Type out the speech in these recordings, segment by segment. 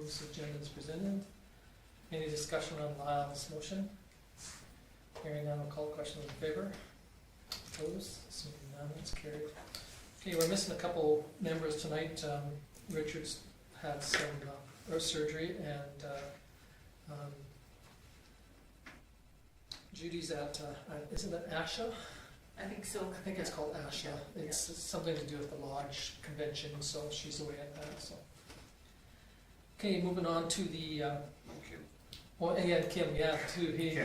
proposed agenda is presented. Any discussion on Lyle's motion? Hearing none, I'll call questions in favor. Opposed? Seeing none, it's carried. Okay, we're missing a couple members tonight. Richard's had some surgery, and Judy's at, isn't it ASHA? I think so. I think it's called ASHA. It's something to do with the Lodge Convention, so she's away at that. So, okay, moving on to the. Well, yeah, Kim, too. He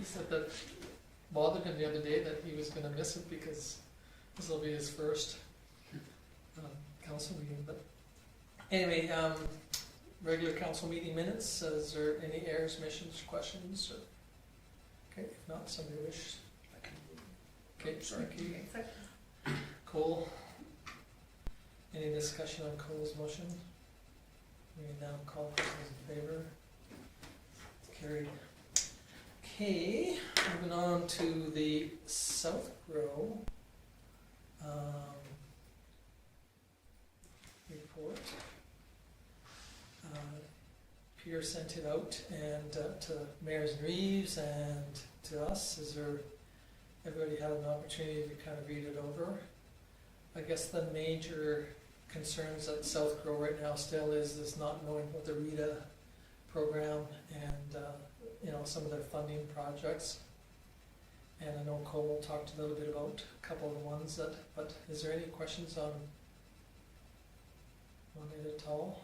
said that bothered him the other day that he was going to miss it because this will be his first council meeting. But anyway, regular council meeting minutes. Is there any errors, omissions, questions? Okay, if not, somebody wish. Okay, thank you. Cole. Any discussion on Cole's motion? We now call for those in favor. Carried. Okay, moving on to the SouthGrow report. Peter sent it out and to mayors and Reeves and to us. Everybody had an opportunity to kind of read it over. I guess the major concerns at SouthGrow right now still is not knowing what the RETA program and some of their funding projects. And I know Cole talked a little bit about a couple of the ones but is there any questions on it at all?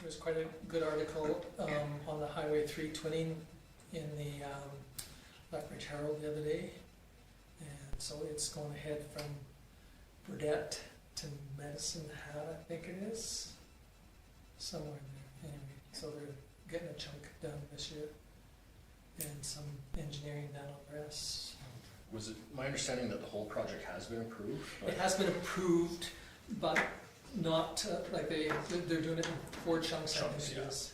There's quite a good article on the Highway 3 twinning in the Lethbridge Herald the other day. And so it's going ahead from Burdett to Medicine Hat, I think it is. Somewhere in there. Anyway, so they're getting a chunk done this year. And some engineering done on the rest. Was it my understanding that the whole project has been approved? It has been approved, but not like they're doing it in 4 chunks. I think it is.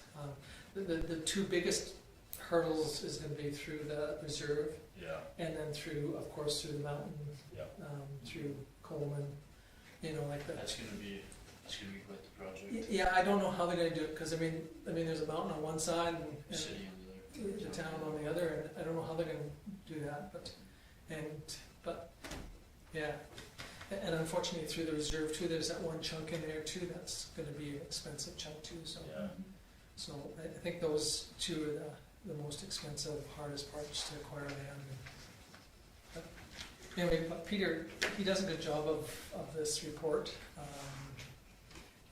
The 2 biggest hurdles is going to be through the reserve, and then through the mountain, through Coleman. Like that. That's going to be quite the project. Yeah, I don't know how they're going to do it because I mean, there's a mountain on one side and City on the other. the town on the other, and I don't know how they're going to do that, but yeah. And unfortunately, through the reserve too, there's that 1 chunk in there too. That's going to be an expensive chunk too. So, so I think those 2 are the most expensive, hardest parts to acquire land. But anyway, but Peter, he does a good job of this report.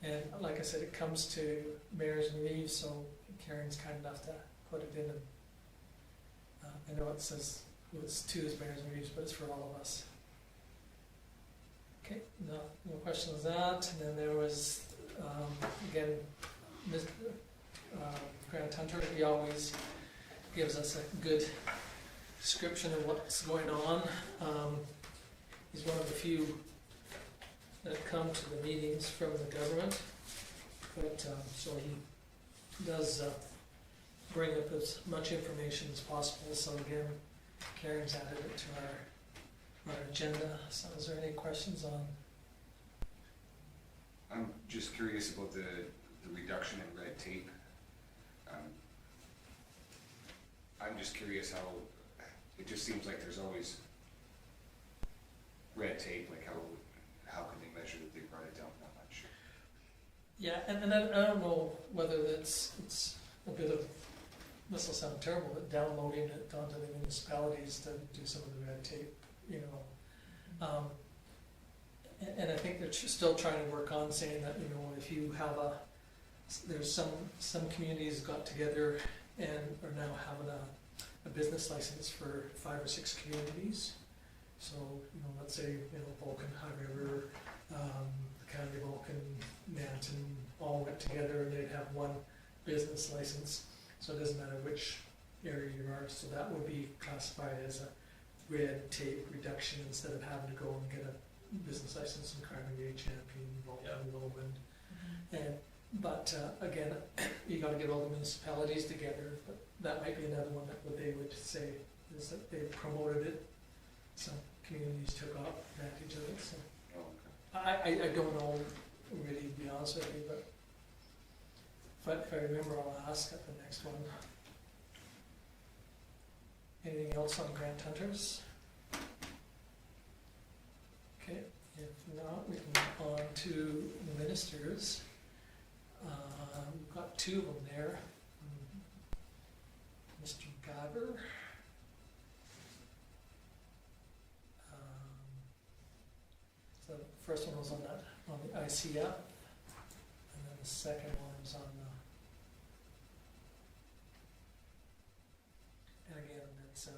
And like I said, it comes to mayors and Reeves, so Karen's kind enough to put it in. I know it says it's to his mayors and Reeves, but it's for all of us. Okay, no questions on that. And then there was, again, Grant Hunter, he always gives us a good description of what's going on. He's one of the few that come to the meetings from the government, but so he does bring up as much information as possible. So again, Karen's added it to our agenda. So is there any questions on? I'm just curious about the reduction in red tape. I'm just curious how it just seems like there's always red tape. Like how can they measure that they brought it down that much? Yeah, and I don't know whether it's a bit of, this will sound terrible, but downloading it onto the municipalities to do some of the red tape, and I think they're still trying to work on saying that, if you have there's some communities got together and are now having a business license for 5 or 6 communities. So, let's say, Vulcan, McIver, the county of Vulcan, Manton, all went together and they'd have 1 business license. So it doesn't matter which area you are. So that would be classified as a red tape reduction instead of having to go and get a business license in Carnegie, Champion, Vulcan, Lowland. But again, you got to get all the municipalities together. But that might be another one that what they would say is that they promoted it. Some communities took advantage of it. So I don't know, really, to be honest with you, but if I remember, I'll ask at the next one. Anything else on grant hunters? Okay, if not, we can move on to ministers. We've got two of them there. Mr. McIver. So the first one was on the ICF, and then the second one was on and again, that's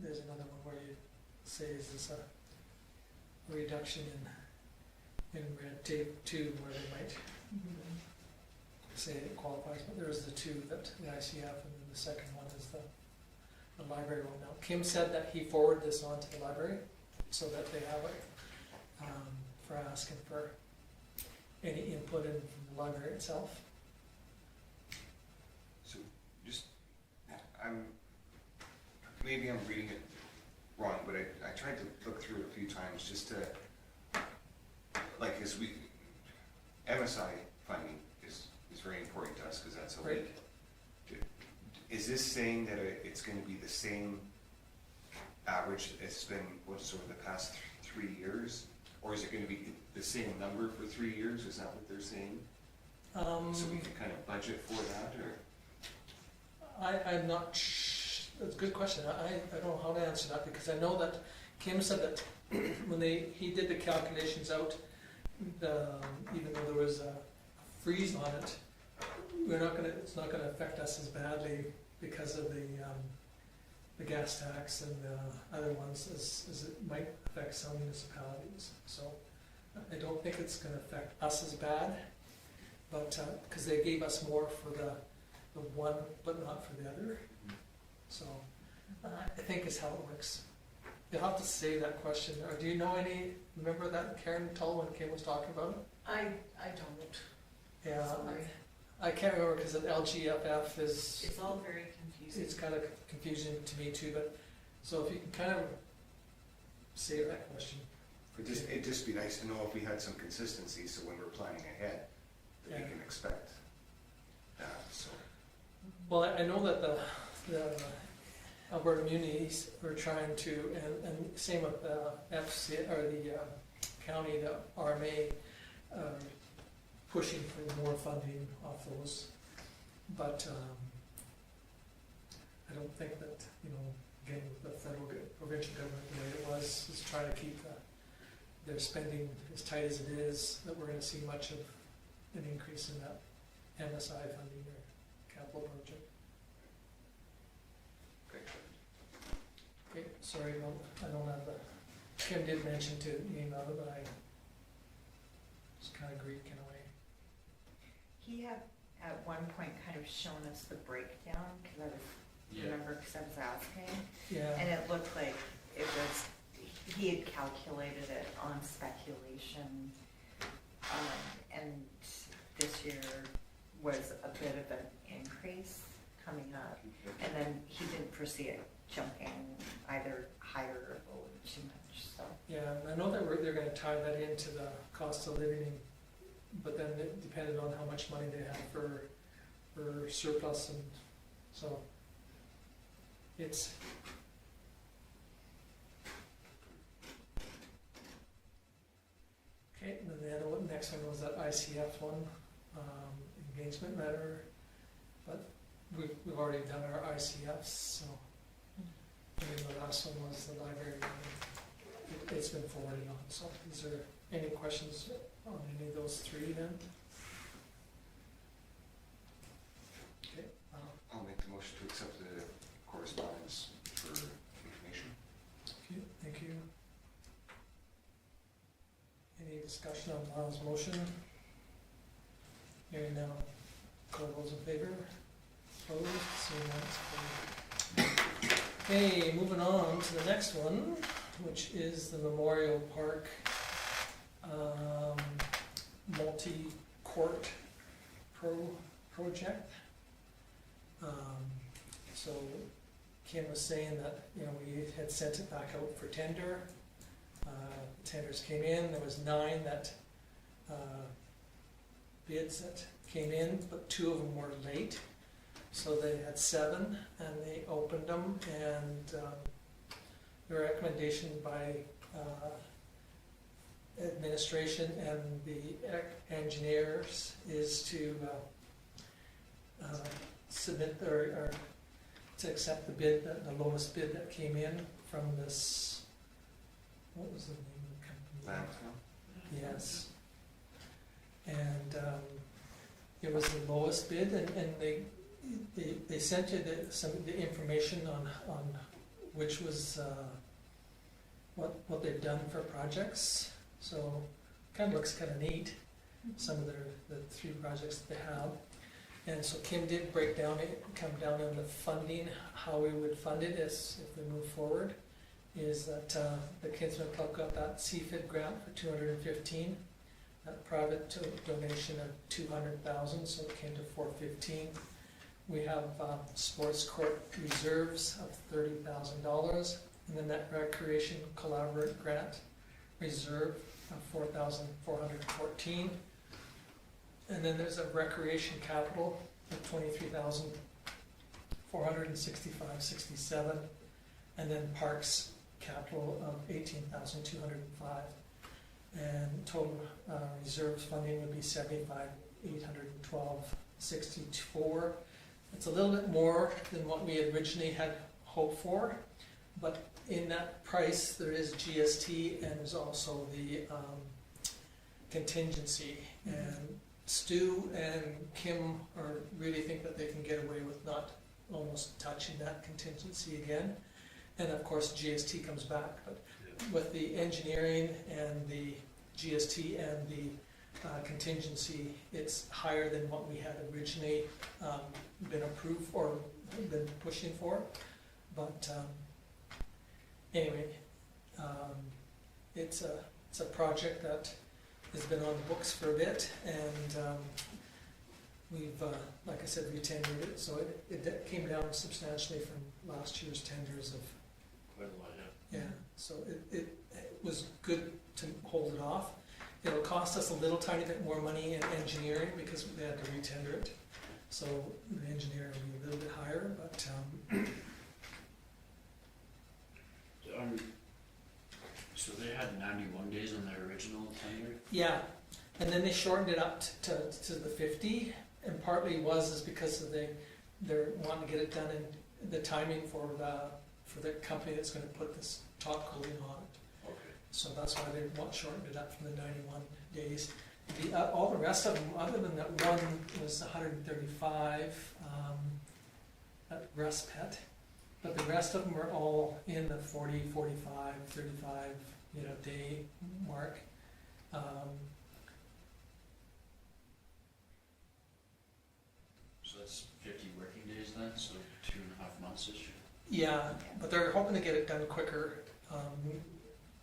there's another one where you say is this a reduction in red tape too, where they might say it qualifies, but there's the two, that the ICF, and then the second one is the library one. Now, Kim said that he forwarded this on to the library so that they have it for asking for any input in from the library itself. So, maybe I'm reading it wrong, but I tried to look through it a few times just to, as MSI funding is very important to us, because that's how Right. Is this saying that it's going to be the same average it's been, over the past 3 years? Or is it going to be the same number for 3 years? Is that what they're saying? So we can kind of budget for that, or? I'm not that's a good question. I don't know how to answer that, because I know that Kim said that when he did the calculations out, even though there was a freeze on it, it's not gonna affect us as badly because of the gas tax and other ones as it might affect some municipalities. So I don't think it's gonna affect us as bad, but because they gave us more for the one, but not for the other. So I think is how it works. You'll have to say that question. Or do you know remember that Karen Tull when Kim was talking about it? I don't. Yeah, Sorry. I can't remember, because the LGFF is, It's all very confusing. it's kind of confusing to me too, but, so if you can kind of say that question. It'd just be nice to know if we had some consistency, so when we're planning ahead, that we Yeah. can expect that, so. Well, I know that the Alberta Munis are trying to, and same with the FC, or the county, the RMA, pushing for more funding off those. But I don't think that, again, with the provincial government, the way it was, is trying to keep their spending as tight as it is, that we're gonna see much of an increase in that MSI funding or capital project. Great. Okay, sorry, I don't have Kim did mention to me about it, but I was kind of Greek in a way. He had at one point kind of shown us the breakdown, because Yeah. remember, because I was asking, Yeah. and it looked like it was, he had calculated it on speculation, and this year was a bit of an increase coming up, and then he didn't foresee it jumping either higher or lower too much, so. Yeah, and I know that they're gonna tie that into the cost of living, but then it depended on how much money they had for surplus, and so it's. Okay, and then the other one, next one was that ICF one, engagement letter, but we've already done our ICFs, so. And then the last one was the library one. It's been forwarded on, so is there any questions on any of those three then? Okay, I'll make the motion to accept the correspondence for information. okay, thank you. Any discussion on Miles' motion? Hearing now, all those in favor? Opposed? Seeing none, it's carried. Okay, moving on to the next one, which is the Memorial Park multi-court project. So Kim was saying that, we had sent it back out for tender, Tenders came in, there was 9 that, bids that came in, but 2 of them were late. So they had 7, and they opened them, and the recommendation by administration and the engineers is to submit or to accept the bid, the lowest bid that came in from this, what was the name of the company? Landfill? Yes. And it was the lowest bid, and they sent you the information on which was what they've done for projects. So kind of looks kind of neat, some of the 3 projects that they have. And so Kim did come down on the funding, how we would fund it if we move forward, is that the Kinsman Club got that CFID grant for $215, that private donation of $200,000, so it came to $415. We have sports court reserves of $30,000, and then that recreation collaborative grant reserve of $4,414. And then there's a recreation capital of $23,465.67, and then parks capital of $18,205. And total reserves funding would be $75,812.64. It's a little bit more than what we originally had hoped for, but in that price there is GST and there's also the contingency. And Stu and Kim really think that they can get away with not almost touching that contingency again. And of course GST comes back, but with the engineering and the GST and the contingency, it's higher than what we had originally been approved or been pushing for. But anyway, it's a project that has been on the books for a bit, and we've, like I said, re-tendered it, so it came down substantially from last year's tenders of, Quite a lot, yeah. yeah, so it was good to hold it off. It'll cost us a little tiny bit more money in engineering because they had to re-tender it, so the engineering will be a little bit higher, but So they had 91 days on their original tender? yeah, and then they shortened it up to the 50, and partly is because of they're wanting to get it done in the timing for the company that's going to put this top coating on it. Okay. So that's why they shortened it up from the 91 days. All the rest of them, other than that one, was 135 at Russ Pet, but the rest of them were all in the 40, 45, 35, day mark. So that's 50 working days then, so 2.5 months this year? Yeah, but they're hoping to get it done quicker.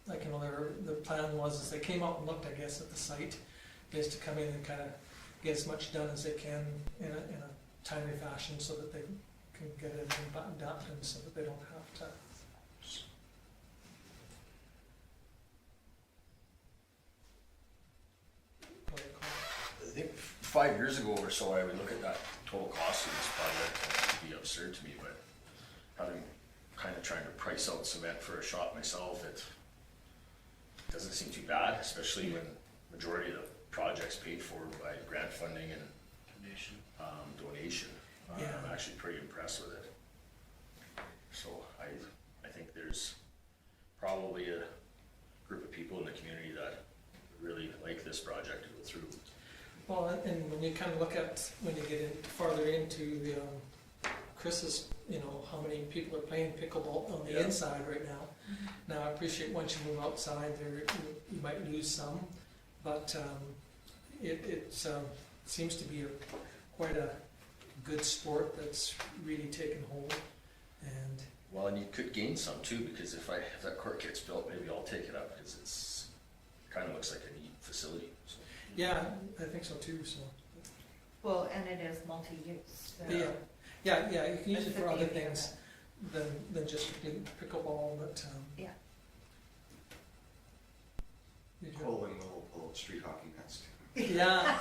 The plan was they came out and looked, I guess, at the site, is to come in and kind of get as much done as they can in a timely fashion so that they can get everything buttoned up and so that they don't have to. What do you call it? I think 5 years ago or so, I would look at that total cost of this project and it would be absurd to me, but having kind of trying to price out cement for a shop myself, it doesn't seem too bad, especially when majority of the project's paid for by grant funding and donation. Yeah. I'm actually pretty impressed with it. So I think there's probably a group of people in the community that really like this project to go through. Well, and when you kind of look at, when you get in farther into the, Chris's, how many people are playing pickleball on the Yeah. inside right now. Now, I appreciate once you move outside there, you might lose some, but it seems to be quite a good sport that's really taken hold. And Well, and you could gain some too, because if that court gets built, maybe I'll take it up, because it's kind of looks like a neat facility. So. yeah, I think so too. So Well, and it is multi-use. So yeah, you can use that's it the for other beauty of things it. than just pickleball, but Yeah. street hockey nets too. Yeah.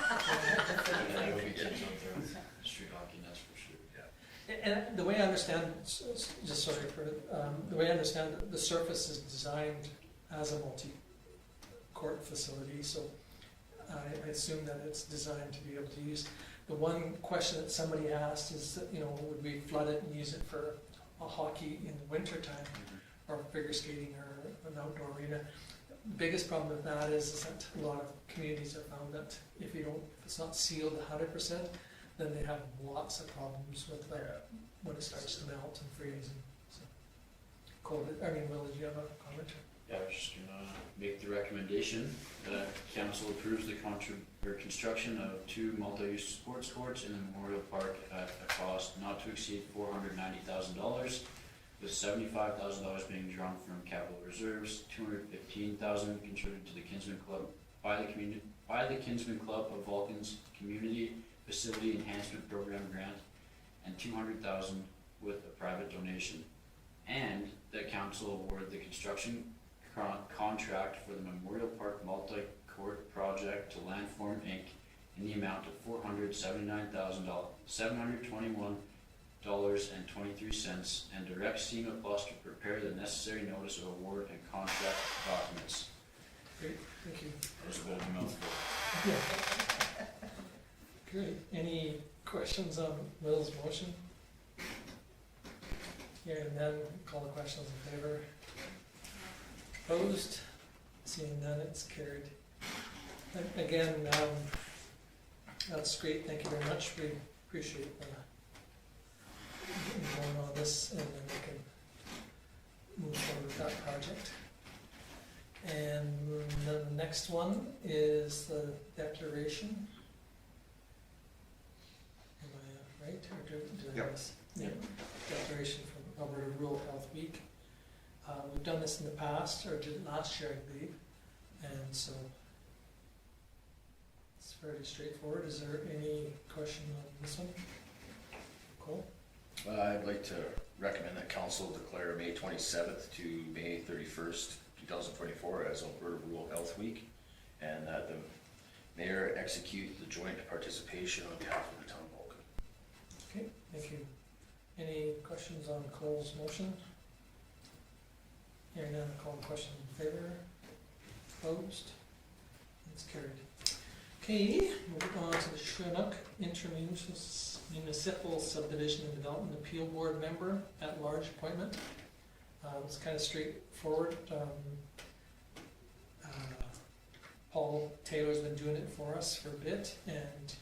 There will be kids out there with street hockey nets for sure. And the way I understand, just sorry for, the way I understand it, the surface is designed as a multi-court facility, so I assume that it's designed to be able to use. The one question that somebody asked is that, would we flood it and use it for a hockey in the winter time, or figure skating, or an outdoor arena? The biggest problem with that is that a lot of communities have found that if it's not sealed 100%, then they have lots of problems with when it starts to melt and freeze. And so, cold. Will, did you have a comment? Yeah, I was just gonna make the recommendation that council approves the construction of 2 multi-use sports courts in the Memorial Park at a cost not to exceed $490,000, with $75,000 being drawn from capital reserves, $215,000 contributed to the Kinsman Club by the Kinsman Club of Vulcan's Community Facility Enhancement Program grant, and $200,000 with a private donation, and that council award the construction contract for the Memorial Park multi-court project to Landform Inc. in the amount of $479,721.23, and direct SEMA Plus to prepare the necessary notice of award and contract documents. Great, thank you. That was a bit of a mouthful. Great. Any questions on Will's motion? Hearing none, call the questions in favor. Opposed? Seeing none, it's carried. Again, that's great. Thank you very much. We appreciate going on this, and then we can move forward with that project. And the next one is the declaration. Am I right? Or do I Yep. miss? Yeah. Declaration from Alberta Rural Health Week. We've done this in the past, or did it last year, I believe, and so it's fairly straightforward. Is there any question on this one? Cool. I'd like to recommend that council declare May 27th to May 31st, 2024 as Alberta Rural Health Week, and that the mayor execute the joint participation on behalf of the town of Vulcan. Okay, thank you. Any questions on Cole's motion? Hearing none, call the question in favor. Opposed? It's carried. Okay, moving on to the Chinook Intermunicipal Subdivision and Development Appeal Board member at large appointment. It's kind of straightforward. Paul Taylor's been doing it for us for a bit, and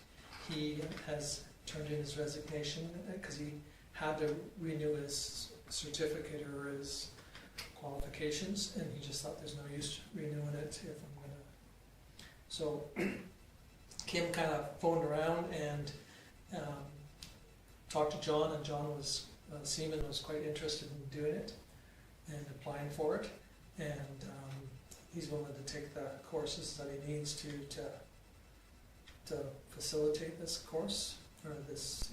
he has turned in his resignation because he had to renew his certificate or his qualifications, and he just thought there's no use renewing it if I'm gonna. So Kim kind of phoned around and talked to John, and John was Seaman was quite interested in doing it and applying for it, and he's willing to take the courses that he needs to facilitate this course or this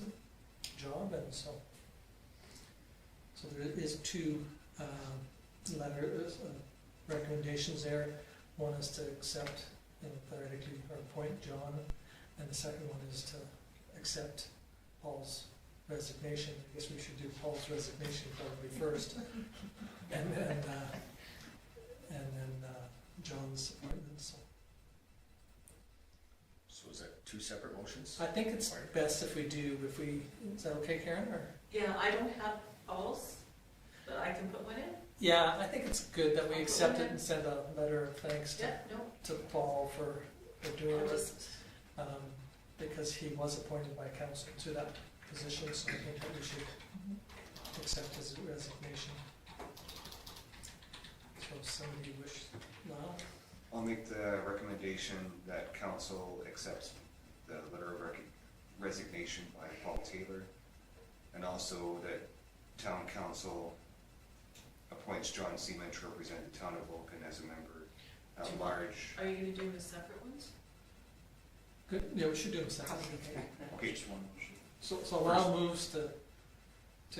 job, and so there is 2 letters, recommendations there. One is to accept and theoretically or appoint John, and the second one is to accept Paul's resignation. I guess we should do Paul's resignation probably first, and then John's appointment. So is that 2 separate motions? I think it's best if we do. Is that okay, Karen? Or Yeah, I don't have Paul's, but I can put one in. yeah, I think it's good that we I'll put accept one it in. and send a letter of thanks Yeah, no, to Paul for doing I'll it, just, because he was appointed by council to that position, so I think that we should accept his resignation. So somebody wish, well, I'll make the recommendation that council accepts the letter of resignation by Paul Taylor, and also that town council appoints John Seaman to represent the town of Vulcan as a member at large. are you gonna do the separate ones? good, yeah, we should do them separately. Okay, Just one motion. So Lyle moves to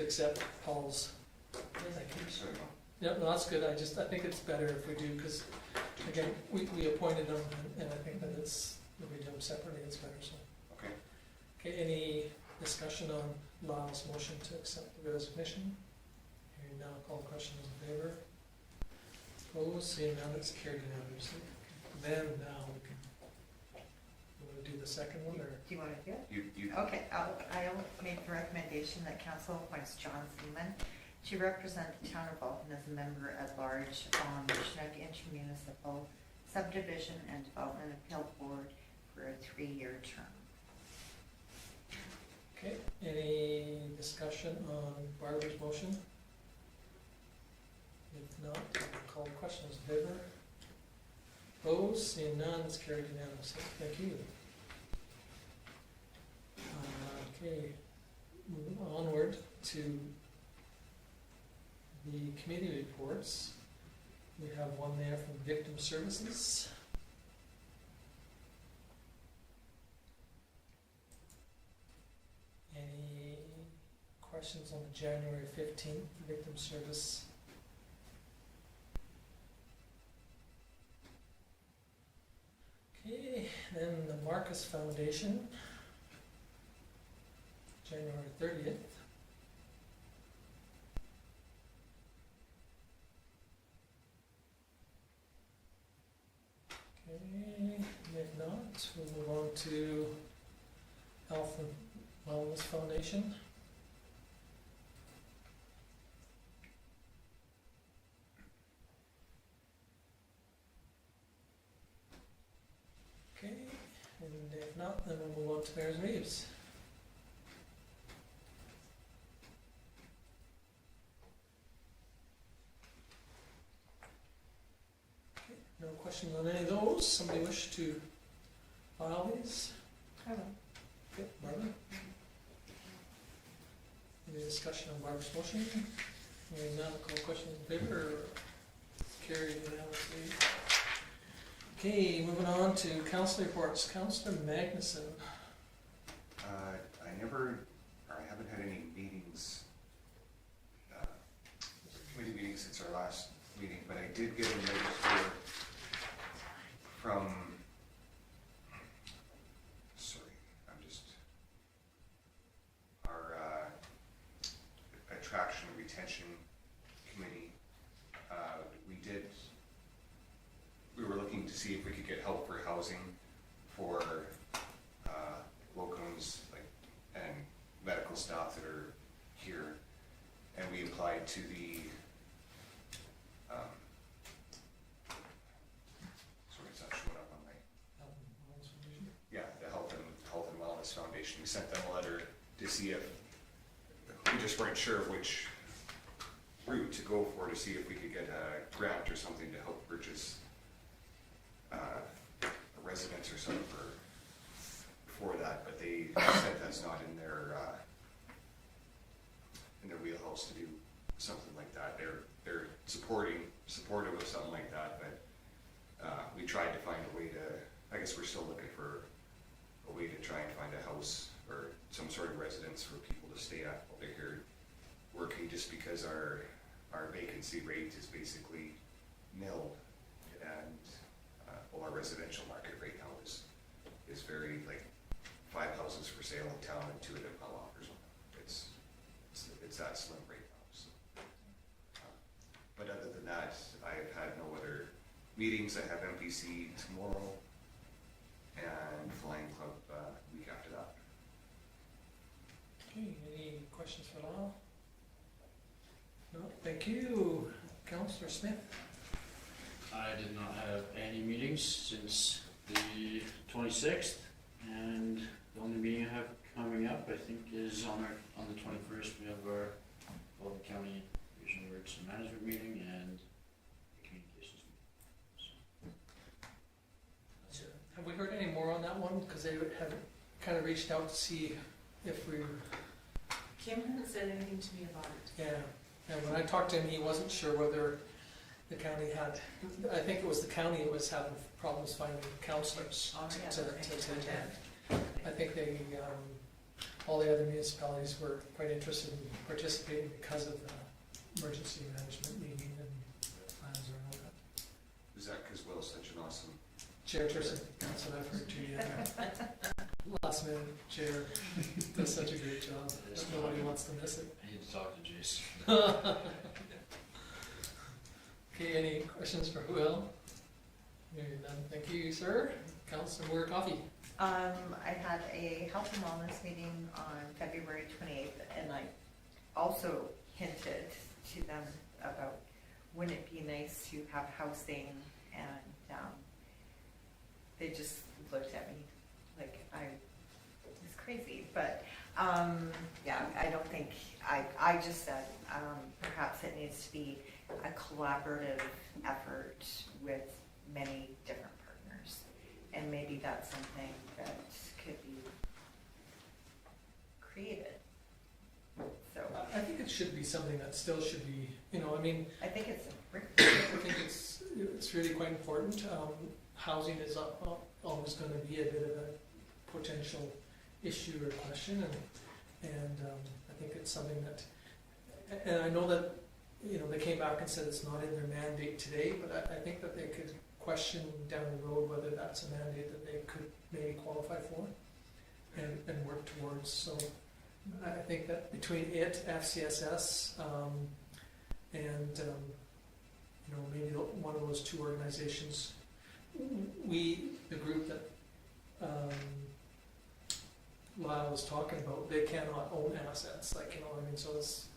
accept Paul's. sorry, no. Yeah, no, that's good. I think it's better if we do, because again, we appointed them, and I think that it's, if we do them separately, it's better, so. Okay. Okay, any discussion on Lyle's motion to accept the resignation? Hearing none, I'll call the question in favor. Opposed, seeing none, it's carried unanimously. Then now we can, you wanna do the second one, or? Do you want to do it? You, Okay, I'll make the recommendation that council appoints John Seaman to represent the town of Vulcan as a member at large on the Chinook Intermunicipal Subdivision and Development Appeal Board for a 3-year term. Okay, any discussion on Barbara's motion? If not, I'll call the question in favor. Opposed, seeing none, it's carried unanimously. Thank you. Okay, moving onward to the committee reports. We have one there from Victim Services. Any questions on the January 15th Victim Service? Okay, then the Marquis Foundation, January 30th. Okay, if not, we'll move on to Health and Wellness Foundation. Okay, and if not, then we'll move on to Mayor's Reeves. Okay, no questions on any of those. Somebody wish to file these? I will. Okay, Barbara? Any discussion on Barbara's motion? Hearing none, call question in favor. Carried unanimously. Okay, moving on to Councillor Reports. Councillor Magnuson. I haven't had any meetings, committee meetings since our last meeting, but I did get a notice here from, our Attraction and Retention Committee. We were looking to see if we could get help for housing for locums and medical staff that are here, and we applied to the sorry, it's not showing up on my the Health and Wellness Foundation. We sent them a letter to see if we just weren't sure which route to go for, to see if we could get a grant or something to help purchase a residence or something for that, but they said that's not in their wheelhouse to do something like that. They're supportive of something like that, but we tried to find a way to, I guess we're still looking for a way to try and find a house or some sort of residence for people to stay at while they're here working, just because our vacancy rate is basically nil, and our residential market right now is very, 5 houses for sale in town and 2 of them on offers. It's that slim right now. So. But other than that, I've had no other meetings. I have MPC tomorrow and Flying Club week after that. Okay, any questions for Lyle? No, thank you. Councillor Smith. I did not have any meetings since the 26th, and the only meeting I have coming up, I think, is on the 21st. We have our Vulcan County Regional Emergency Management meeting and the communications meeting. So, Have we heard any more on that one? Because they have kind of reached out to see if we, Kim hasn't said anything to me about it. yeah. And when I talked to him, he wasn't sure whether the county had, I think it was the county that was having problems finding councillors Oh, yeah, to okay. attend. I think they, all the other municipalities were quite interested in participating because of the emergency management meeting and plans around that. Is that because Will does such an awesome. Chairperson, that's what I've heard too, yeah. Last minute chair does such a great job, that nobody wants to miss it. I need to talk to Jason. Okay, any questions for Will? Hearing none, thank you, sir. Councillor Coffey. I had a health and wellness meeting on February 28th, and I also hinted to them about, wouldn't it be nice to have housing, and they just looked at me like I was crazy, but yeah, I don't think, I just said perhaps it needs to be a collaborative effort with many different partners, and maybe that's something that could be created. So I think it should be something that still should be, you know, I mean, I think it's I think it's really quite important. Housing is always going to be a bit of a potential issue or question, and I think it's something that, and I know that, you know, they came back and said it's not in their mandate today, but I think that they could question down the road whether that's a mandate that they could maybe qualify for and work towards. So I think that between it, FCSS, and you know, maybe one of those two organizations, the group that Lyle was talking about, they cannot own assets, like, you know, I mean, so it's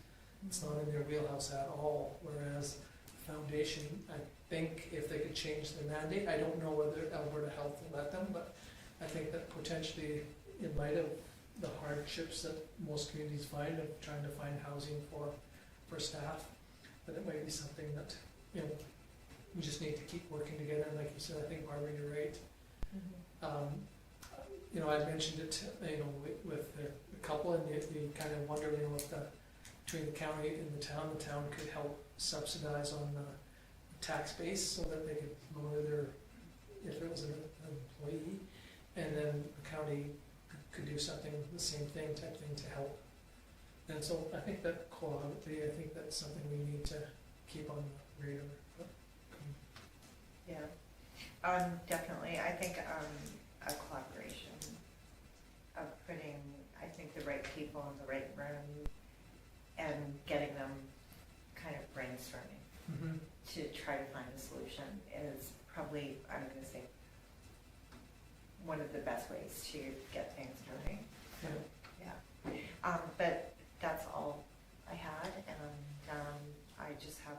not in their wheelhouse at all, whereas the foundation, I think if they could change their mandate, I don't know whether Alberta Health will let them, but I think that potentially, in light of the hardships that most communities find of trying to find housing for staff, that it might be something that, you know, we just need to keep working together. And like you said, I think, Barbara, you're right. You know, I mentioned it, you know, with the couple, and you kind of wonder, you know, if between the county and the town could help subsidize on the tax base so that they could lower their, if it was an employee, and then the county could do something, the same thing type thing to help. And so I think that collaboratively, I think that's something we need to keep on the radar. yeah, definitely. I think a collaboration of putting, I think, the right people in the right room and getting them kind of brainstorming to try to find a solution is probably, I'm going to say, one of the best ways to get things moving. So, yeah. But that's all I had, and I just have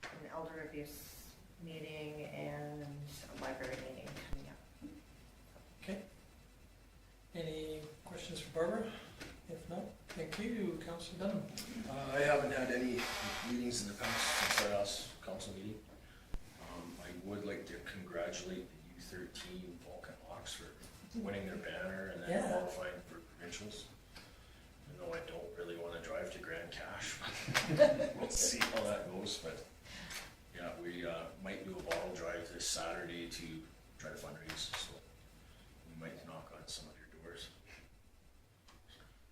an elder abuse meeting and a library meeting coming up. Okay. Any questions for Barbara? If not, thank you, Councillor Dunham. I haven't had any meetings in the past since our last council meeting. I would like to congratulate the U13 Vulcan Hawks for winning their banner and then qualifying for provincials. I know I don't really want to drive to Grand Cache, but we'll see how that goes. But yeah, we might do a bottle drive this Saturday to try to fundraise, so we might knock on some of your doors.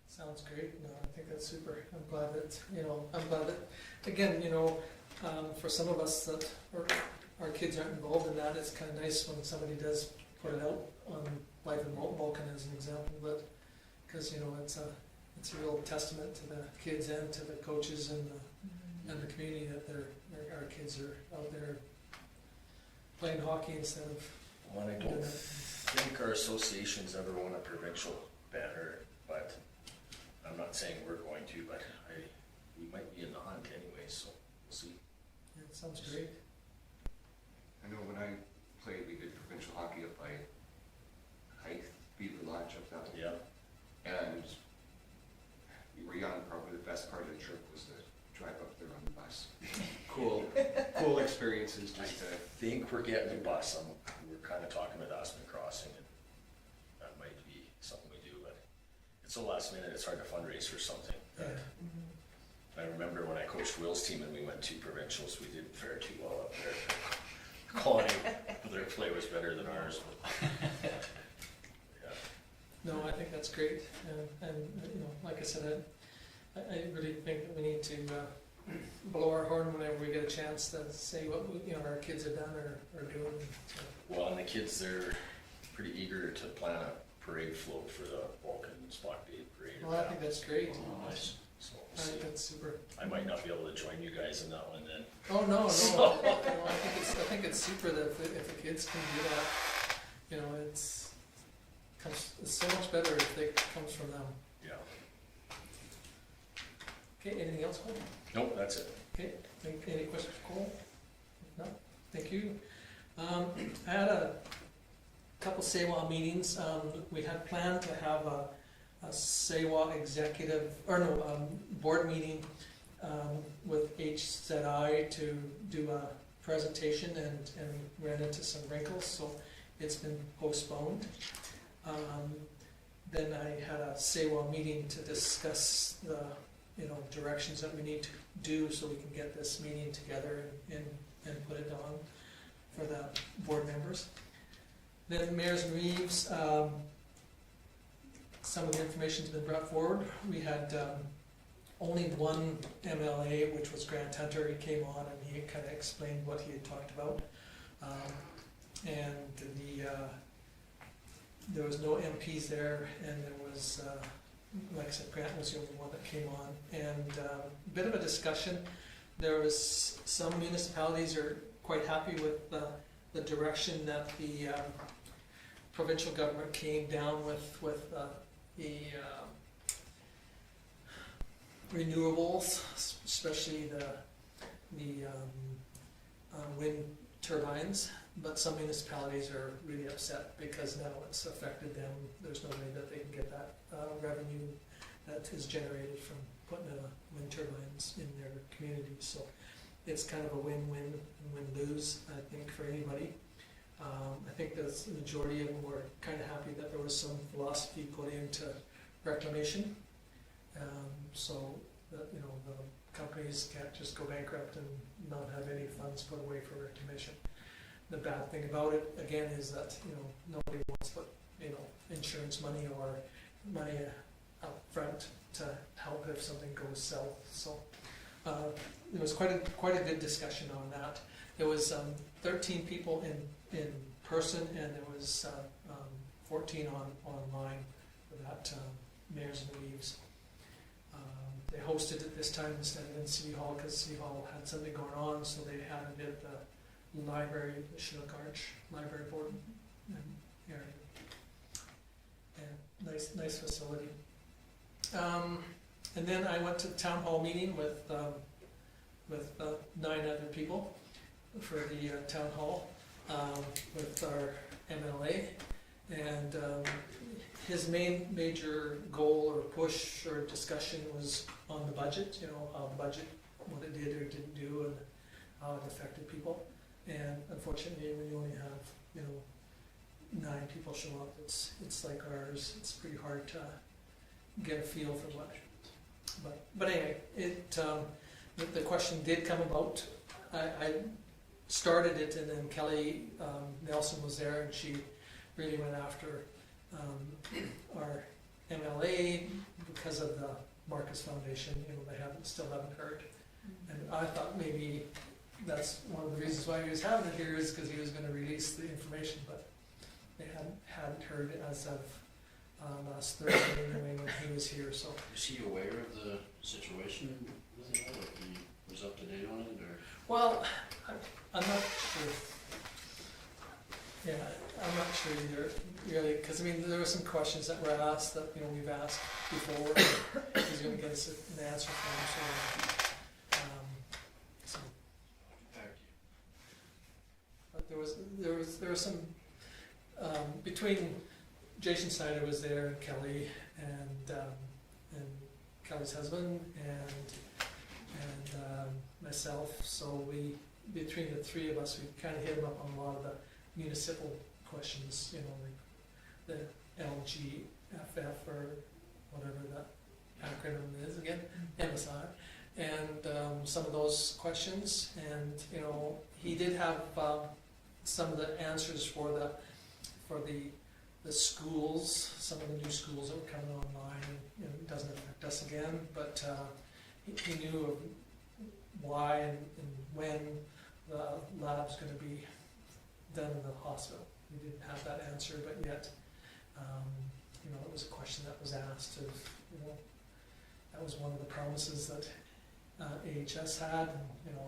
Sounds great. No, I think that's super. I'm glad that, you know, again, you know, for some of us that our kids aren't involved in that, it's kind of nice when somebody does put it out on Life in Vulcan as an example, but because, you know, it's a real testament to the kids and to the coaches and the community that our kids are out there playing hockey instead of. Well, and I don't think our association's ever won a provincial banner, but I'm not saying we're going to, but we might be in the hunt anyway, so we'll see. Yeah, it sounds great. I know when I played, we did provincial hockey up by Height, Beaver Lodge up that way. Yeah. And we were young, probably the best part of the trip was the drive up there on the bus. Cool experiences I just to. think we're getting a bus. We're kind of talking about Aspen Crossing, and that might be something we do, but it's so last minute, it's hard to fundraise for something. I remember when I coached Will's team and we went to provincials, we didn't fare too well up there. The quality of their play was better than ours. But yeah. No, I think that's great, and you know, like I said, I really think that we need to blow our horn whenever we get a chance to say what, our kids have done or doing. So, Well, and the kids, they're pretty eager to plan a parade float for the Vulcan Spot Day parade. well, I think that's great. Oh, nice. So I we'll think see. that's super. I might not be able to join you guys in that one then. Oh, no, no. I think it's super that if the kids can do that, it's so much better if it comes from them. Yeah. Okay, anything else, Cole? Nope, that's it. Okay, any questions for Cole? No, thank you. I had a couple SAWA meetings. We had planned to have a SAWA board meeting with HZI to do a presentation and ran into some wrinkles, so it's been postponed. Then I had a SAWA meeting to discuss the directions that we need to do so we can get this meeting together and put it on for the board members. Then Mayors and Reeves, some of the information's been brought forward. We had only one MLA, which was Grant Hunter. He came on and he kind of explained what he had talked about. And there was no MPs there, and there was, like I said, Grant was the only one that came on. And a bit of a discussion. There was some municipalities are quite happy with the direction that the provincial government came down with the renewables, especially the wind turbines. But some municipalities are really upset because now it's affected them. There's no way that they can get that revenue that is generated from putting wind turbines in their communities. So it's kind of a win-win and win-lose, I think, for anybody. I think the majority of them were kind of happy that there was some philosophy put into reclamation, so that the companies can't just go bankrupt and not have any funds put away for reclamation. The bad thing about it, again, is that nobody wants to put insurance money or money up front to help if something goes south. So there was quite a good discussion on that. There was 13 people in person, and there was 14 online for that Mayors and Reeves. They hosted it this time instead of in City Hall because City Hall had something going on, so they had it at the library, the Chinook Arch Library Board area. And nice facility. And then I went to the town hall meeting with 9 other people for the town hall with our MLA, and his major goal or push or discussion was on the budget, how the budget, what it did or didn't do, and how it affected people. And unfortunately, when you only have 9 people show up, it's like ours. It's pretty hard to get a feel for what. But anyway, the question did come about. I started it, and then Kelly Nelson was there, and she really went after our MLA because of the Marquis Foundation. They still haven't heard, and I thought maybe that's one of the reasons why he was having it here is because he was going to release the information, but they hadn't heard it as of last Thursday anyway when he was here. So Was he aware of the situation with it all? Like he was up to date on it, or? well, I'm not sure. Yeah, I'm not sure either, really, because there were some questions that were asked that we've asked before. He's going to get us an answer from him. So but there was some between Jason Snyder was there, and Kelly, and Kelly's husband, and myself. So between the 3 of us, we kind of hit him up on a lot of the municipal questions, like the LGFF or whatever that acronym is again, MSI, and some of those questions. And he did have some of the answers for the schools, some of the new schools that were coming online, and it doesn't affect us again, but he knew of why and when the lab's gonna be done in the hospital. We didn't have that answer, but yet, you know, it was a question that was asked of, you know, that was one of the promises that AHS had, and, you know,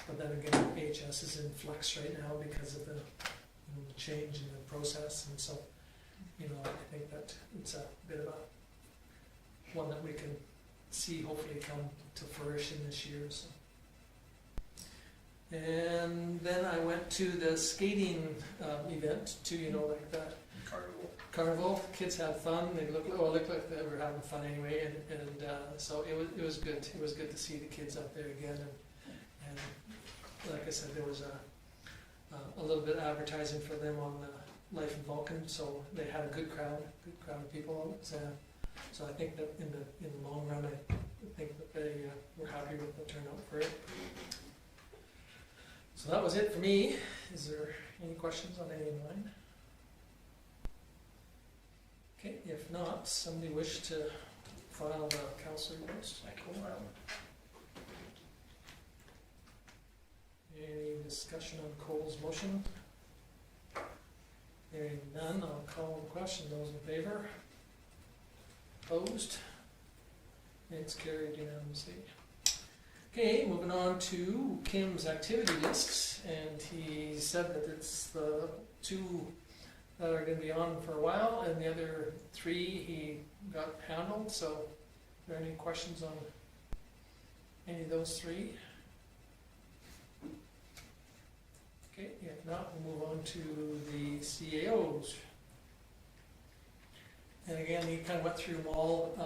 but then again, AHS is in flux right now because of the, you know, the change in the process, and so, you know, I think that it's a bit of a, one that we can see hopefully come to fruition this year, so. And then I went to the skating event too, you know, like that carnival. Kids had fun. They looked like they were having fun anyway, and so it was good. It was good to see the kids out there again, and like I said, there was a little bit of advertising for them on Life in Vulcan, so they had a good crowd of people out. So I think that in the long run, I think that they were happy with the turnout for it. So that was it for me. Is there any questions on any of mine? Okay, if not, somebody wish to file the councillor reports? I can file them. Any discussion on Cole's motion? Hearing none, I'll call the question. Those in favor? Opposed? It's carried unanimously. Okay, moving on to Kim's activity lists, and he said that it's the 2 that are going to be on for a while, and the other 3 he got handled. So, are there any questions on any of those 3? Okay, if not, we'll move on to the CAOs. And again, he kind of went through them all.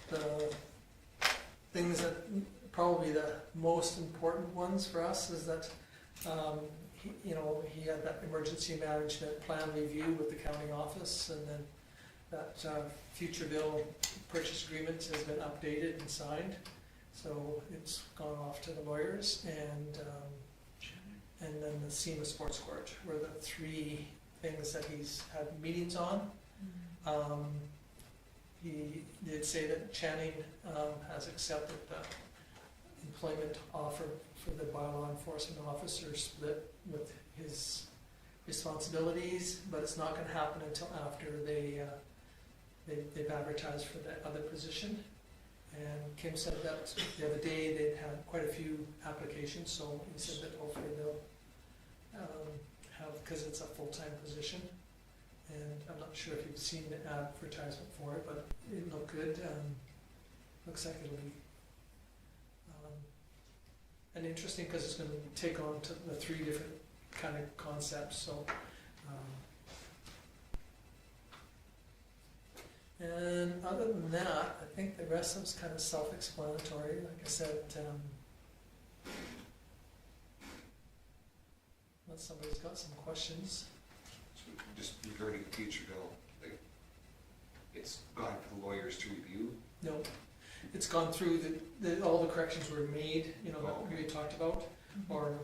The things that probably the most important ones for us is that he had that emergency management plan review with the county office, and then that future bill purchase agreement has been updated and signed, so it's gone off to the lawyers, and then the SEMA Sports Court were the 3 things that he's had meetings on. He did say that Channing has accepted the employment offer for the bylaw enforcement officer split with his responsibilities, but it's not going to happen until after they've advertised for that other position. And Kim said that the other day they'd had quite a few applications, so he said that hopefully they'll have, because it's a full-time position. And I'm not sure if you've seen the advertisement for it, but it looked good. Looks like it'll be and interesting because it's going to take on to the 3 different kind of concepts. So, and other than that, I think the rest of it's kind of self-explanatory. Like I said, unless somebody's got some questions. So just regarding the future bill, like, it's gone to the lawyers to review? No, it's gone through all the corrections were made, you know, that we had talked about, or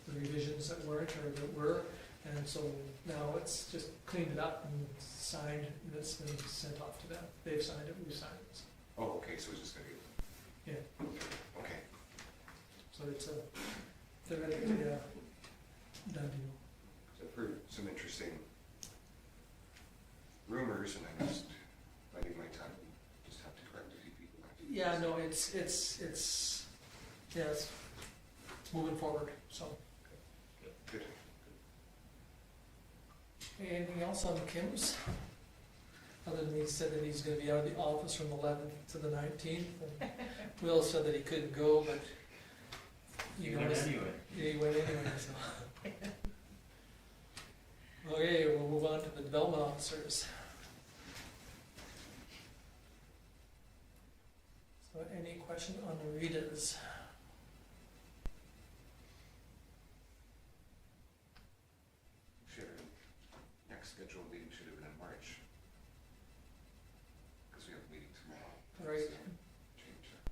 the revisions that weren't, or that were, and so now it's just cleaned it up and signed, and it's been sent off to them. They've signed it, we've signed it. Oh, okay, so it's just gonna be... Yeah. Okay. So it's theoretically a done deal. So I've heard some interesting rumors, and I just, biding my time, just have to correct a few people. Yeah, no, it's moving forward, so. Good. Anything else on Kim's? Other than he said that he's gonna be out of the office from the 11th to the 19th. And Will said that he couldn't go, but You went anyway. Yeah, he went anyway, so. Okay, we'll move on to the development officers. So any question on the Ritas? Next scheduled meeting should have been in March. Because we have a meeting tomorrow. Right. So, change that.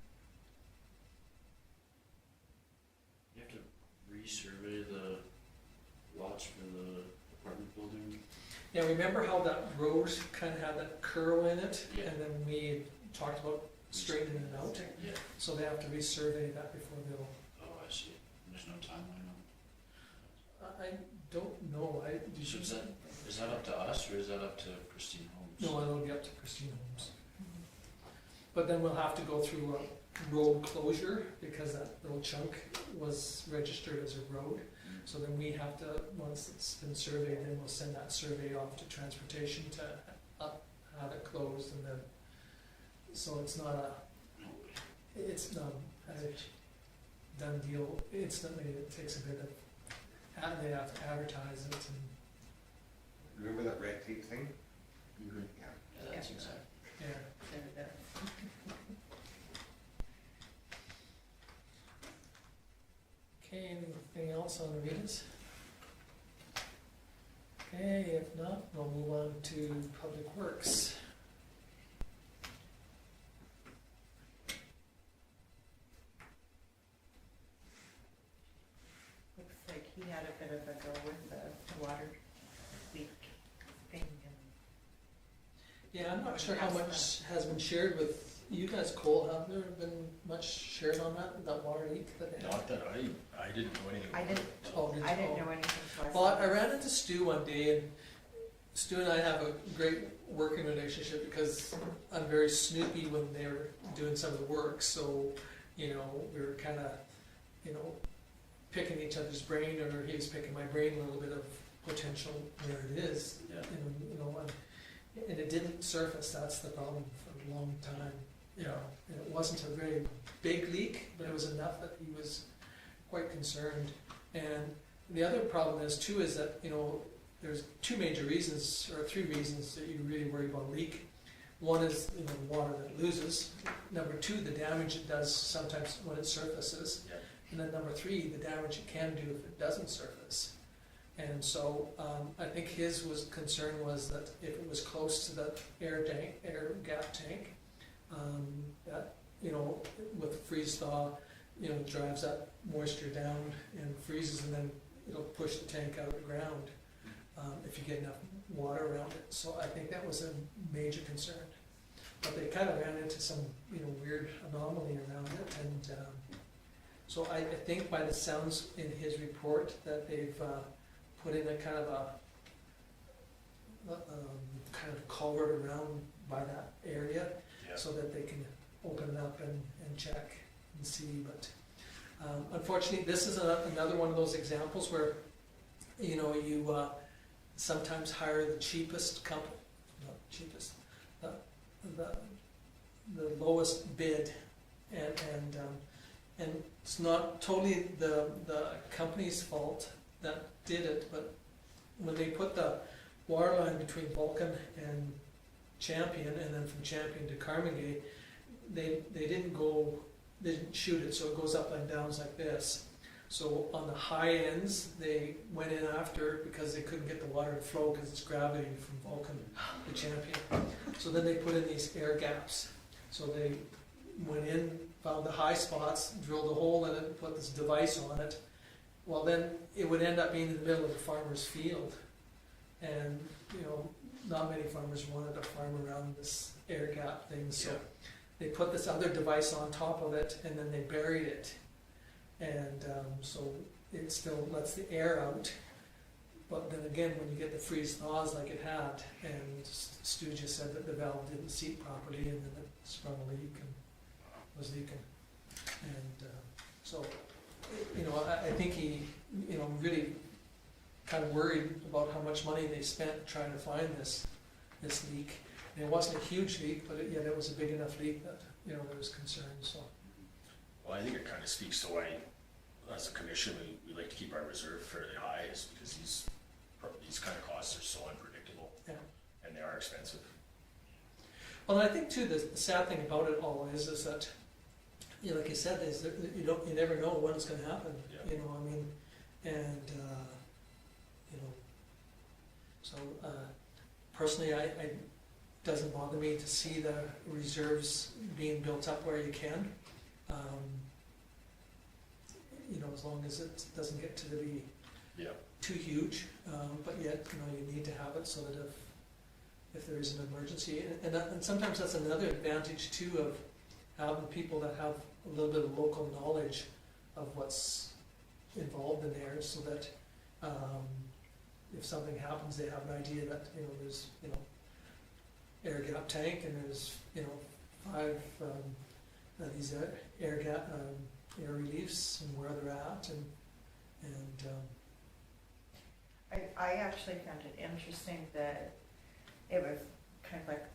You have to resurvey the lots for the apartment building. Yeah, remember how that road kind of had that curl in it? Yeah. And then we talked about straightening it out. Yeah, So they have to resurvey that before they'll, oh, I see, there's no timeline on I don't know, it. So is that up to us, or is that up to Christine Holmes? no, it'll be up to Christine Holmes. But then we'll have to go through a road closure, because that little chunk was registered as a road. Mm. So then we have to, once it's been surveyed, then we'll send that survey off to transportation to have it closed, and then, so it's not it's not a done deal instantly. It takes a bit of, they have to advertise it, and, Remember that red tape thing? Mhm. Yeah. Yeah, that's Yeah. exactly. yeah. There it is. Okay, anything else on the readers? Okay, if not, we'll move on to Public Works. Looks like he had a bit of a go with the water leak thing and. Yeah, I'm not sure how much has been shared with you guys, Cole. Have there been much shared on that water leak that they had? Not that I didn't know anything I about didn't- it. Oh, did you? I didn't Oh. know anything, so I. Well, I ran into Stu one day, and Stu and I have a great working relationship because I'm very snoopy when they were doing some of the work. So, we were kind of, picking each other's brain, or he was picking my brain a little bit of potential where it is. Yeah. And it didn't surface. That's the problem for a long time. And it wasn't a very big leak, but it was enough that he was quite concerned. And the other problem is too is that, there's two major reasons, or three reasons that you really worry about a leak. One is, the water that loses. Number two, the damage it does sometimes when it surfaces. Yeah. And then number three, the damage it can do if it doesn't surface. And so, I think his concern was that if it was close to the air gap tank, that, with the freeze thaw, drives that moisture down and freezes, and then it'll push the tank out of the ground, if you get enough water around it. So I think that was a major concern. But they kind of ran into some, weird anomaly around it, and so I think by the sounds in his report that they've put in a kind of culvert around by that area, Yeah. so that they can open it up and check and see. But unfortunately, this is another one of those examples where, you sometimes hire the cheapest company, not cheapest, the lowest bid, and it's not totally the company's fault that did it, but when they put the water line between Vulcan and Champion, and then from Champion to Carmigate, they didn't shoot it, so it goes up and downs like this. So on the high ends, they went in after, because they couldn't get the water to flow because it's gravity from Vulcan to Champion. So then they put in these air gaps. So they went in, found the high spots, drilled a hole in it, and put this device on it. Well, then it would end up being in the middle of the farmer's field. And, not many farmers wanted to farm around this air gap thing, so Yeah. they put this other device on top of it, and then they buried it. And so it still lets the air out. But then again, when you get the freeze thaws like it had, and Stu just said that the valve didn't seat properly, and then it sprung a leak and was leaking. And so, I think he, really kind of worried about how much money they spent trying to find this leak. And it wasn't a huge leak, but yet it was a big enough leak that, there was concern, so. Well, I think it kind of speaks to why, as a commission, we like to keep our reserve fairly high, is because these kind of costs are so unpredictable. Yeah. And they are expensive. Well, and I think too, the sad thing about it all is that, like you said, is that you never know when it's gonna happen, Yeah. and, so, personally, it doesn't bother me to see the reserves being built up where you can. As long as it doesn't get to be Yeah. too huge, but yet, you need to have it so that if there is an emergency, and sometimes that's another advantage too of having people that have a little bit of local knowledge of what's involved in there, so that if something happens, they have an idea that, there's, air gap tank, and there's, 5 these air reliefs, and where they're at, and I actually found it interesting that it was kind of like,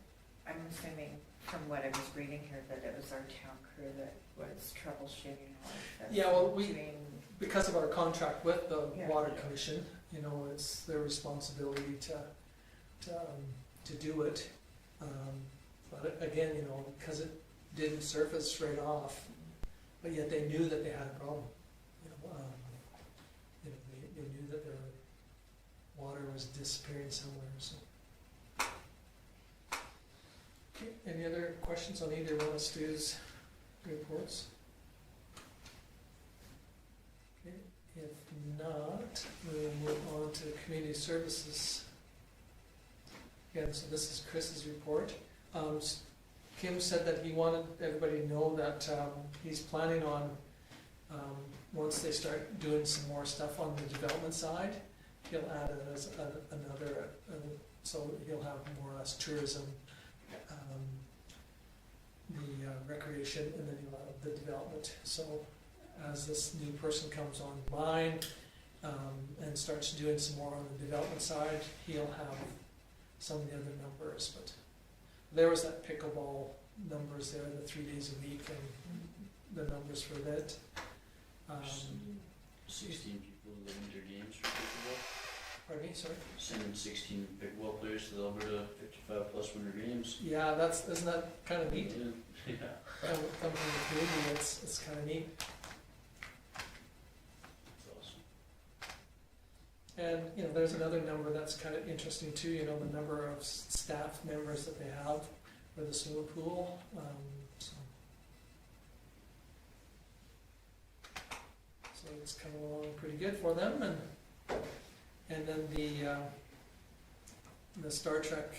I'm assuming from what I was reading here, that it was our town crew that was troubleshooting all of this. Yeah, well, doing- because of our contract with the Yeah. Water Commission, it's their responsibility to do it. But again, because it didn't surface right off, but yet they knew that they had a problem. They knew that their water was disappearing somewhere, so. Okay, any other questions on either one of Stu's reports? Okay, if not, we'll move on to community services. Again, so this is Chris's report. Kim said that he wanted everybody to know that he's planning on, once they start doing some more stuff on the development side, he'll add it as another, so he'll have more or less tourism, the recreation, and then he'll have the development. So as this new person comes online and starts doing some more on the development side, he'll have some of the other numbers. But there was that pickleball numbers there, the 3 days a week, and the numbers for that. 16 people to the winter games for pickleball. Pardon me, sorry? Sending 16 pickleball players to the Alberta 55 plus winter games. Yeah, isn't that kind of neat? Yeah. Come from the community, it's kind of neat. That's awesome. And, there's another number that's kind of interesting too, the number of staff members that they have for the swimming pool. So it's coming along pretty good for them, and then the Star Trek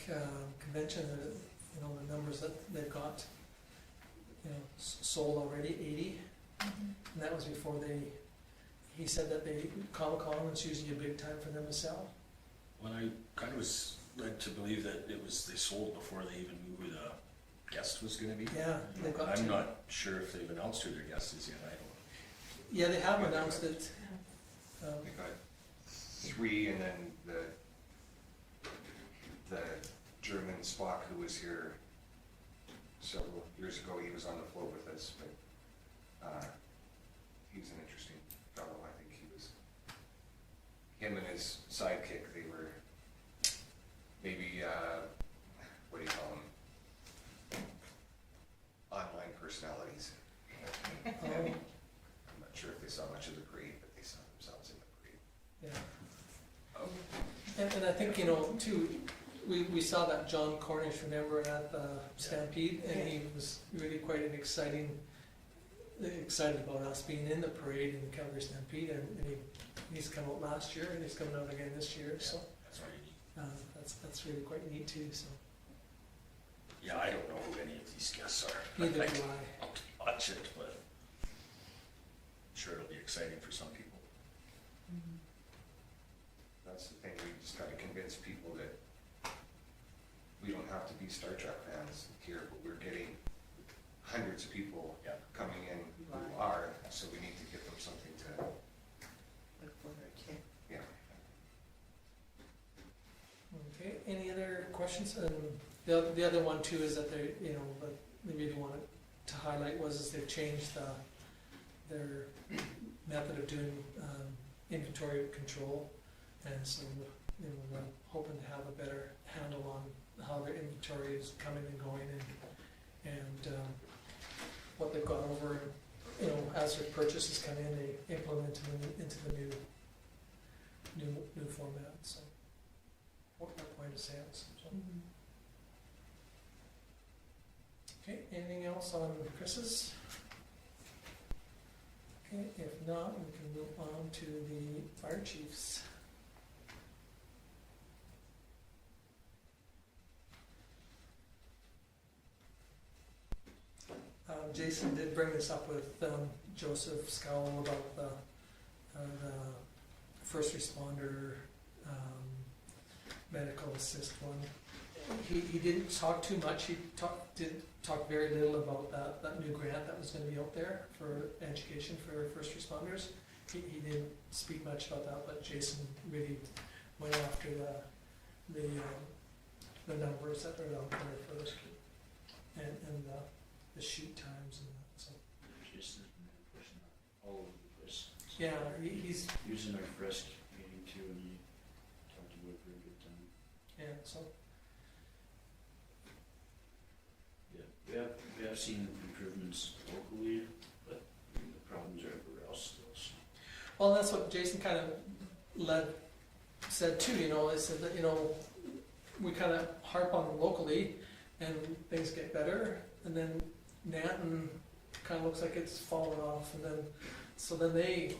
convention, the numbers that they've got, sold already, 80, and that was before he said that Comic-Con was usually a big time for them to sell. Well, I kind of was led to believe that they sold before they even knew who the guest was gonna be. Yeah, they've got I'm to. not sure if they've announced who their guest is yet, I don't. Yeah, they have announced it. We got 3, and then the German Spock who was here several years ago, he was on the float with us, but he's an interesting fellow. I think him and his sidekick, they were maybe, what do you call them? Online personalities. I'm not sure if they saw much of the parade, but they saw themselves in the parade. Yeah. And I think, too, we saw that John Cornish, remember, at the Stampede, and he was really quite excited about us being in the parade in the Calgary Stampede, and he's come out last year, and he's coming out again this year, so That's right. that's really quite neat too, so. Yeah, I don't know who any of these guests are. Neither I do I'll watch it, but I'm sure it'll be exciting for some people. That's the thing, we just gotta convince people that we don't have to be Star Trek fans here, but we're getting hundreds of people Yeah. coming in who are, so we need to give them something to, Look forward to. yeah. Okay, any other questions? And the other one too is that they, what they really wanted to highlight is they've changed their method of doing inventory control, and so we're hoping to have a better handle on how their inventory is coming and going, and what they've gone over. As their purchases come in, they implement them into the new format. So, what our point of sales. So. Okay, anything else on Chris's? Okay, if not, we can move on to the fire chiefs. Jason did bring this up with Joseph Scowell about the first responder medical assist one. He didn't talk too much. He did talk very little about that new grant that was going to be out there for education for first responders. He didn't speak much about that, but Jason really went after the numbers that are out there for this and the shoot times and that. So Just pushing all over the place. yeah, he's Using our frisk meeting too, and he talked about it for a good time. yeah. So Yeah, we have seen improvements locally, but the problems are everywhere else still. So. well, that's what Jason kind of said too. He said that we kind of harp on locally, and things get better, and then Nanton kind of looks like it's fallen off, and then they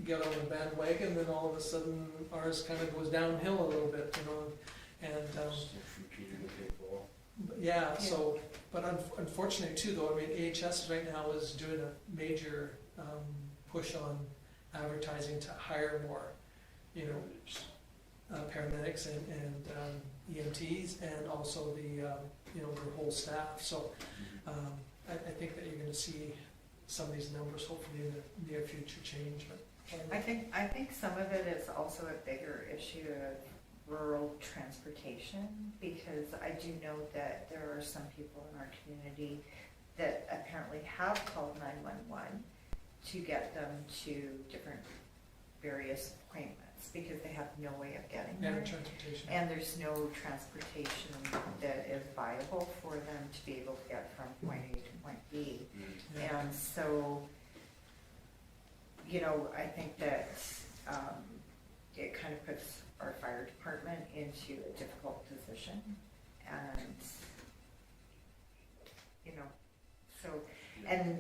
get on the bandwagon, and then all of a sudden ours kind of goes downhill a little bit, and Still from Peter to Paintball. yeah. So, but unfortunately too, though, I mean, AHS right now is doing a major push on advertising to hire more, paramedics and EMTs, and also their whole staff. So I think that you're going to see some of these numbers hopefully in the near future change. But I think some of it is also a bigger issue of rural transportation, because I do know that there are some people in our community that apparently have called 911 to get them to different various appointments because they have no way of getting yeah, there. transportation. And there's no transportation that is viable for them to be able to get from point A to point B. Yeah. And so, I think that it kind of puts our fire department into a difficult position. And, and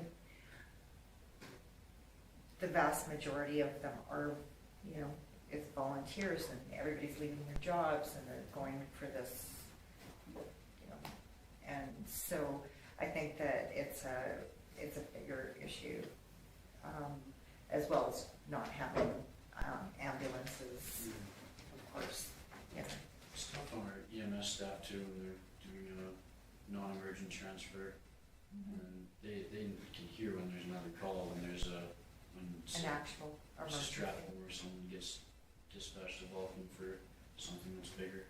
the vast majority of them are, it's volunteers, and everybody's leaving their jobs and they're going for this, and so I think that it's a bigger issue, as well as not having ambulances, of course. It's tough on our EMS staff too when they're doing a non-emergent transfer, and they can hear when there's another call, when there's An actual there's a emergency. strap where someone gets dispatched to Vulcan for something that's bigger.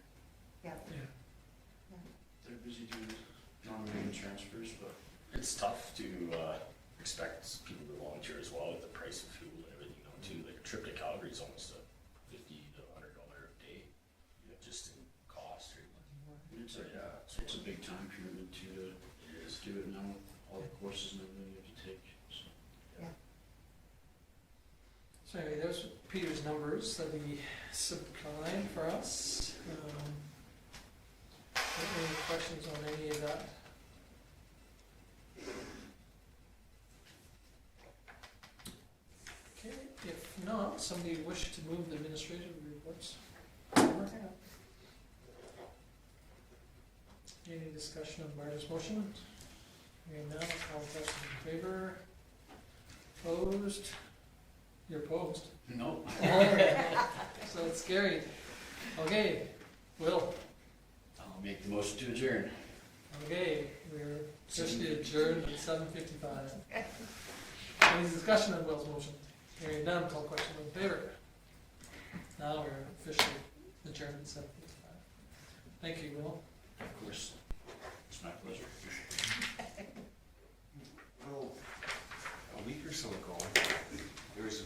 Yeah. Yeah. They're busy doing non-emergent transfers, but It's tough to expect people to volunteer as well with the price of fuel and everything too. Like a trip to Calgary is almost a $50 to $100 a day, just in cost. it's So a it's a big time commitment to it is. do it now with all the courses and everything you have to take. So. So anyway, there's Peter's numbers that he supplied for us. Any questions on any of that? Okay, if not, somebody wish to move the administrative reports? Any discussion on Barney's motion? Hearing none, all persons in favor? Opposed? You're opposed. Nope. So it's scary. Okay, Will. I'll make the motion to adjourn. Okay, we're officially adjourned at 7:55. Any discussion on Will's motion? Hearing none, call question in favor. Now we're officially adjourned at 7:55. Thank you, Will. Of course, it's my pleasure. Well, a week or so ago, there was a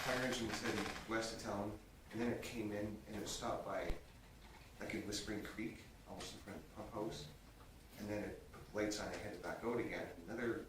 fire engine that was heading west of town, and then it came in and it stopped by, like in Whispering Creek, almost in front of the pump house. And then it put the lights on and headed back out again. Another